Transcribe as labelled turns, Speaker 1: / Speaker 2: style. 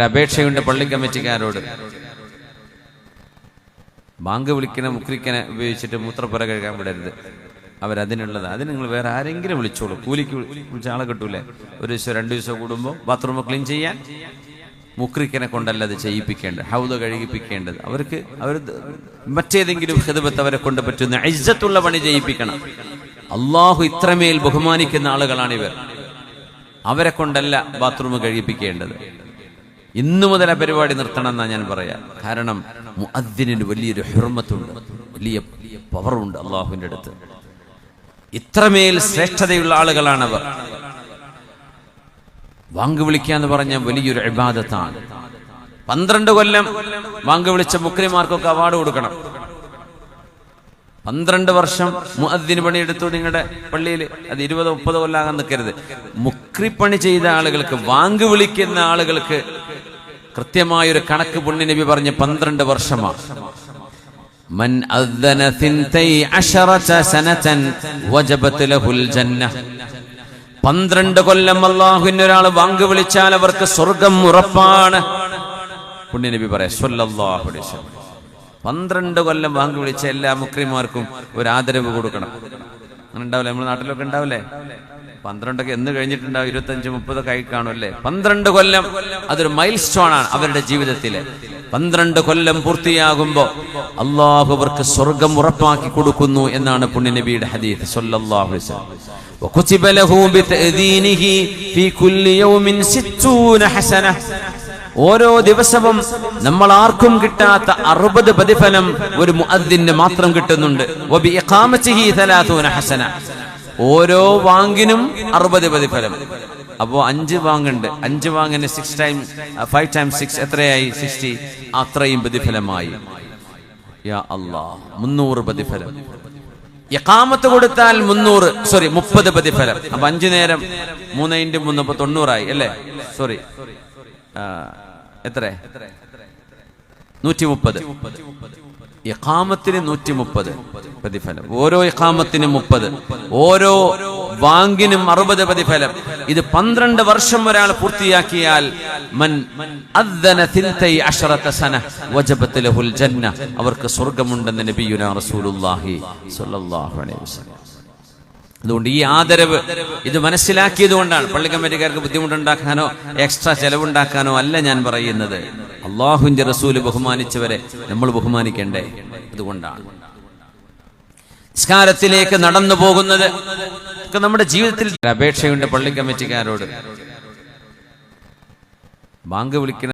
Speaker 1: അപേക്ഷയുണ്ട് പള്ളി കമ്മിറ്റിക്കാരോട്. ബാങ്ക് വിളിക്കണ മുക്രിക്കനെ ഉപയോഗിച്ചിട്ട് മൂത്രപ്പുര കഴുകാൻ വിടരുത്. അവരതിനുള്ളത്. അതിന് നിങ്ങൾ വേറെ ആരെങ്കിലും വിളിച്ചോളൂ. കൂലിക്ക് വിളിച്ച ആളെ കിട്ടൂലേ? ഒരു ദിവസം 2 ദിവസം കൂടുമ്പോൾ ബാത്റൂം ക്ലീൻ ചെയ്യാൻ മുക്രിക്കനെ കൊണ്ടല്ല അത് ചെയ്യിപ്പിക്കേണ്ടത്, ഹൗദ കഴുകിപ്പിക്കേണ്ടത്. അവർ മറ്റേതെങ്കിലും ഖിദ്മത്ത് അവരെ കൊണ്ട് പറ്റുന്ന ഇജ്ജത്തുള്ള പണി ചെയ്യിപ്പിക്കണം. അള്ളാഹു ഇത്രമേൽ ബഹുമാനിക്കുന്ന ആളുകളാണിവർ. അവരെ കൊണ്ടല്ല ബാത്റൂം കഴിപ്പിക്കേണ്ടത്. ഇന്നു മുതൽ ആ പരിപാടി നിർത്തണം എന്നാ ഞാൻ പറയാം. കാരണം മുഅദ്ദിനിന് വലിയൊരു ഹുർമത്തുണ്ട്, വലിയ പവറുണ്ട് അള്ളാഹുവിന്റെ അടുത്ത്. ഇത്രമേൽ ശ്രേഷ്ഠതയുള്ള ആളുകളാണവർ. വാങ്ക് വിളിക്കാന്ന് പറഞ്ഞാൽ വലിയൊരു ഇബാദത്താണ്. 12 കൊല്ലം വാങ്ക് വിളിച്ച മുക്രിമാർക്കൊക്കെ അവാർഡ് കൊടുക്കണം. 12 വർഷം മുഅദ്ദിന് പണിയെടുത്തു നിങ്ങളുടെ പള്ളിയിൽ. അത് 20-30 കൊല്ലാകാൻ നിൽക്കരുത്. മുക്രിപ്പണി ചെയ്ത ആളുകൾക്ക്, വാങ്ക് വിളിക്കുന്ന ആളുകൾക്ക് കൃത്യമായൊരു കണക്ക് പുണ്യ നബി പറഞ്ഞ് 12 വർഷമാണ്. മൻ അദ്ദന 12 സനതൻ വജബത് ലഹുൽ ജന്ന. 12 കൊല്ലം അല്ലാഹുവിന് ഒരാൾ വാങ്ക് വിളിച്ചാൽ അവർക്ക് സ്വർഗം ഉറപ്പാണ്. പുണ്യ നബി പറയാം സ്വല്ലല്ലാഹു അലൈഹി വസല്ലം. 12 കൊല്ലം വാങ്ക് വിളിച്ച എല്ലാ മുക്രിമാർക്കും ഒരു ആദരവ് കൊടുക്കണം. അങ്ങനെ ഉണ്ടാവില്ലേ? നമ്മുടെ നാട്ടിലൊക്കെ ഉണ്ടാവില്ലേ? 12 എന്ന് കഴിഞ്ഞിട്ടുണ്ടാവും, 25-30 കൈ കാണുമല്ലേ? 12 കൊല്ലം അതൊരു മൈൽ സ്റ്റോൺ ആണ് അവരുടെ ജീവിതത്തിലെ. 12 കൊല്ലം പൂർത്തിയാകുമ്പോ അള്ളാഹു അവർക്ക് സ്വർഗം ഉറപ്പാക്കി കൊടുക്കുന്നു എന്നാണ് പുണ്യ നബിയുടെ ഹദീസ് സ്വല്ലല്ലാഹു അലൈഹി വസല്ലം. വകുതിബ ലഹു ബിതഅദീനിഹി ഫീ കുല്ലി യൗമിൻ 60 ഹസന. ഓരോ ദിവസവും നമ്മൾ ആർക്കും കിട്ടാത്ത 60 പ്രതിഫലം ഒരു മുഅദ്ദിന് മാത്രം കിട്ടുന്നുണ്ട്. വബി ഇഖാമതിഹി 30 ഹസന. ഓരോ വാങ്ങിനും 60 പ്രതിഫലം. അപ്പോ 5 വാങ്ങുണ്ട്. 5 വാങ്ങിന് 5 times 6 എത്രയായി? 60. അത്രയും പ്രതിഫലമായി. യാ അല്ലാഹ്, 300 പ്രതിഫലം. ഇഖാമത്ത് കൊടുത്താൽ 30 പ്രതിഫലം. അപ്പൊ 5 നേരം 3 × 3 = 90 അല്ലേ? സോറി, എത്ര? 130. ഇഖാമത്തിന് 130 പ്രതിഫലം. ഓരോ ഇഖാമത്തിനും 30, ഓരോ വാങ്ങിനും 60 പ്രതിഫലം. ഇത് 12 വർഷം ഒരാൾ പൂർത്തിയാക്കിയാൽ മൻ അദ്ദന 12 സന വജബത് ലഹുൽ ജന്ന. അവർക്ക് സ്വർഗ്ഗമുണ്ടെന്ന് നബിയുനാ റസൂലുള്ളാഹി സ്വല്ലല്ലാഹു അലൈഹി വസല്ലം. അതുകൊണ്ട് ഈ ആദരവ് ഇത് മനസ്സിലാക്കിയത് കൊണ്ടാണ്. പള്ളി കമ്മിറ്റിക്കാർക്ക് ബുദ്ധിമുട്ടുണ്ടാക്കാനോ എക്സ്ട്രാ ചെലവുണ്ടാക്കാനോ അല്ല ഞാൻ പറയുന്നത്. അള്ളാഹുവിന്റെ റസൂല് ബഹുമാനിച്ചവരെ നമ്മൾ ബഹുമാനിക്കണ്ടേ? അതുകൊണ്ടാണ് നിസ്കാരത്തിലേക്ക് നടന്നു പോകുന്നത്. നമ്മുടെ ജീവിതത്തിൽ അപേക്ഷയുണ്ട് പള്ളി കമ്മിറ്റിക്കാരോട്. ബാങ്ക് വിളിക്കുന്ന